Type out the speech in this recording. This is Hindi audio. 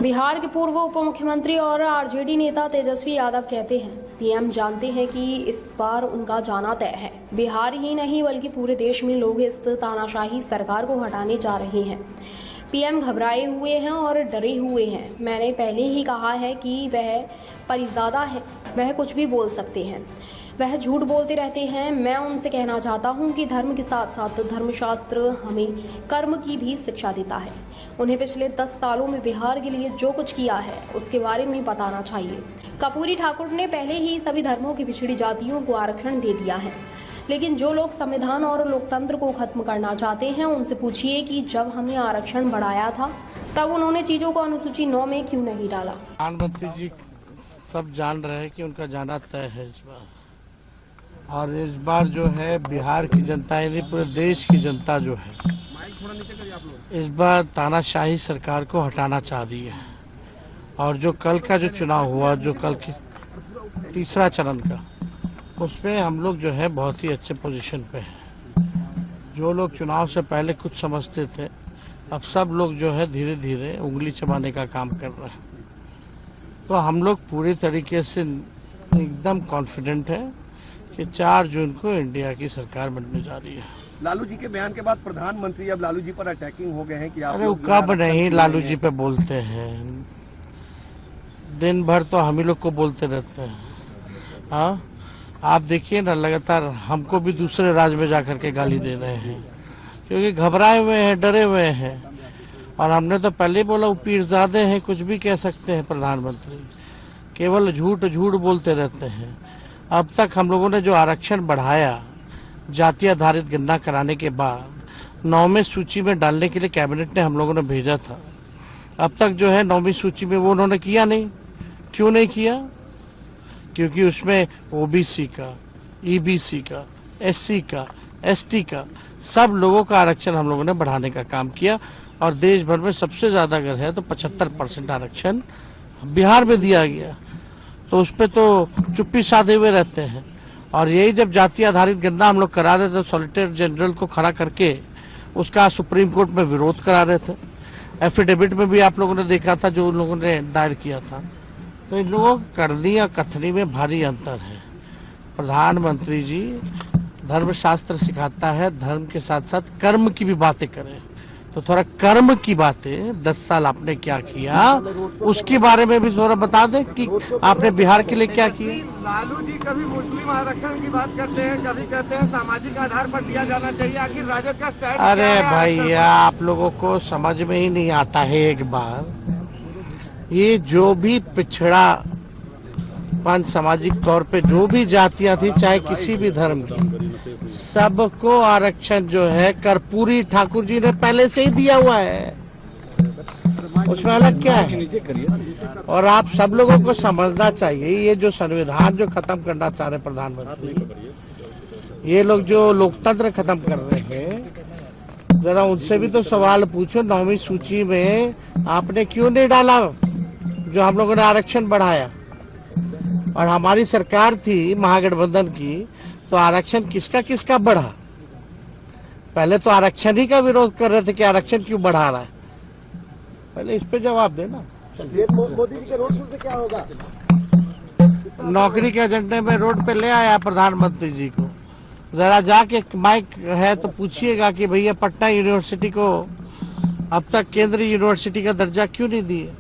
बिहार के पूर्व उप मुख्यमंत्री और आरजेडी नेता तेजस्वी यादव कहते हैं पीएम जानते हैं कि इस बार उनका जाना तय है। बिहार ही नहीं बल्कि पूरे देश में लोग इस तानाशाही सरकार को हटाने जा रहे हैं। पीएम घबराए हुए हैं और डरे हुए हैं। मैंने पहले ही कहा है कि वह परिज़ादा है, वह कुछ भी बोल सकते हैं, वह झूठ बोलते रहते हैं। मैं उनसे कहना चाहता हूं कि धर्म के साथ साथ धर्मशास्त्र हमें कर्म की भी शिक्षा देता है। उन्हें पिछले 10 सालों में बिहार के लिए जो कुछ किया है उसके बारे में बताना चाहिए। कर्पूरी ठाकुर ने पहले ही सभी धर्मों की पिछड़ी जातियों को आरक्षण दे दिया है, लेकिन जो लोग संविधान और लोकतंत्र को खत्म करना चाहते हैं उनसे पूछिए कि जब हमने आरक्षण बढ़ाया था तब उन्होंने चीजों को अनुसूची 9 में क्यों नहीं डाला। प्रधानमंत्री जी सब जान रहे हैं कि उनका जाना तय है इस बार, और इस बार जो है बिहार की जनता यानी पूरे देश की जनता जो है इस बार तानाशाही सरकार को हटाना चाह रही है। और जो कल का जो चुनाव हुआ, जो कल की तीसरा चरण का, उसमें हम लोग जो है बहुत ही अच्छे पोजीशन पे हैं। जो लोग चुनाव से पहले कुछ समझते थे, अब सब लोग जो है धीरे धीरे उंगली चबाने का काम कर रहे हैं। तो हम लोग पूरी तरीके से एकदम कॉन्फिडेंट है कि 4 जून को इंडिया की सरकार बनने जा रही है। लालू जी के बयान के बाद प्रधानमंत्री अब लालू जी पर अटैकिंग हो गए हैं कि आप अरे वो कब नहीं लालू जी पे बोलते हैं, दिन भर तो हम ही लोग को बोलते रहते हैं। हाँ, आप देखिए ना, लगातार हमको भी दूसरे राज्य में जाकर के गाली दे रहे हैं क्योंकि घबराए हुए हैं, डरे हुए हैं। और हमने तो पहले ही बोला वो पीरजादे हैं, कुछ भी कह सकते हैं प्रधानमंत्री, केवल झूठ झूठ बोलते रहते हैं। अब तक हम लोगों ने जो आरक्षण बढ़ाया जाति आधारित गणना कराने के बाद 9वीं सूची में डालने के लिए कैबिनेट ने हम लोगों ने भेजा था, अब तक जो है 9वीं सूची में वो उन्होंने किया नहीं। क्यों नहीं किया? क्योंकि उसमें ओबीसी का, ईबीसी का, एससी का, एसटी का सब लोगों का आरक्षण हम लोगों ने बढ़ाने का काम किया। और देश भर में सबसे ज्यादा अगर है तो 75% आरक्षण बिहार में दिया गया। तो उस पर तो चुप्पी साधे हुए रहते हैं। और यही जब जाति आधारित गणना हम लोग करा रहे थे, सॉलिसिटर जनरल को खड़ा करके उसका सुप्रीम कोर्ट में विरोध करा रहे थे। एफिडेविट में भी आप लोगों ने देखा था जो उन लोगों ने दायर किया था। तो इन लोगों की करनी और कथनी में भारी अंतर है। प्रधानमंत्री जी धर्मशास्त्र सिखाता है, धर्म के साथ साथ कर्म की भी बातें करें। तो थोड़ा कर्म की बातें 10 साल आपने क्या किया उसके बारे में भी थोड़ा बता दें कि आपने बिहार के लिए क्या किया। लालू जी कभी मुस्लिम आरक्षण की बात करते हैं, कभी कहते हैं सामाजिक आधार पर दिया जाना चाहिए। आखिर राजद का स्टैंड क्या है? अरे भैया, आप लोगों को समझ में ही नहीं आता है। एक बार ये जो भी पिछड़ा सामाजिक तौर पे जो भी जातियां थी, चाहे किसी भी धर्म की, सबको आरक्षण जो है कर्पूरी ठाकुर जी ने पहले से ही दिया हुआ है। उसमें अलग क्या है? और आप सब लोगों को समझना चाहिए, ये जो संविधान जो खत्म करना चाह रहे प्रधानमंत्री, ये लोग जो लोकतंत्र खत्म कर रहे हैं, जरा उनसे भी तो सवाल पूछो। 9वीं सूची में आपने क्यों नहीं डाला जो हम लोगों ने आरक्षण बढ़ाया? और हमारी सरकार थी महागठबंधन की, तो आरक्षण किसका किसका बढ़ा? पहले तो आरक्षण ही का विरोध कर रहे थे कि आरक्षण क्यों बढ़ा रहा है। पहले इस पे जवाब देना। मोदी जी के रोड शो से क्या होगा? नौकरी के एजेंडे में रोड पे ले आया प्रधानमंत्री जी को। जरा जाके माइक है तो पूछिएगा कि भैया पटना यूनिवर्सिटी को अब तक केंद्रीय यूनिवर्सिटी का दर्जा क्यों नहीं दिए।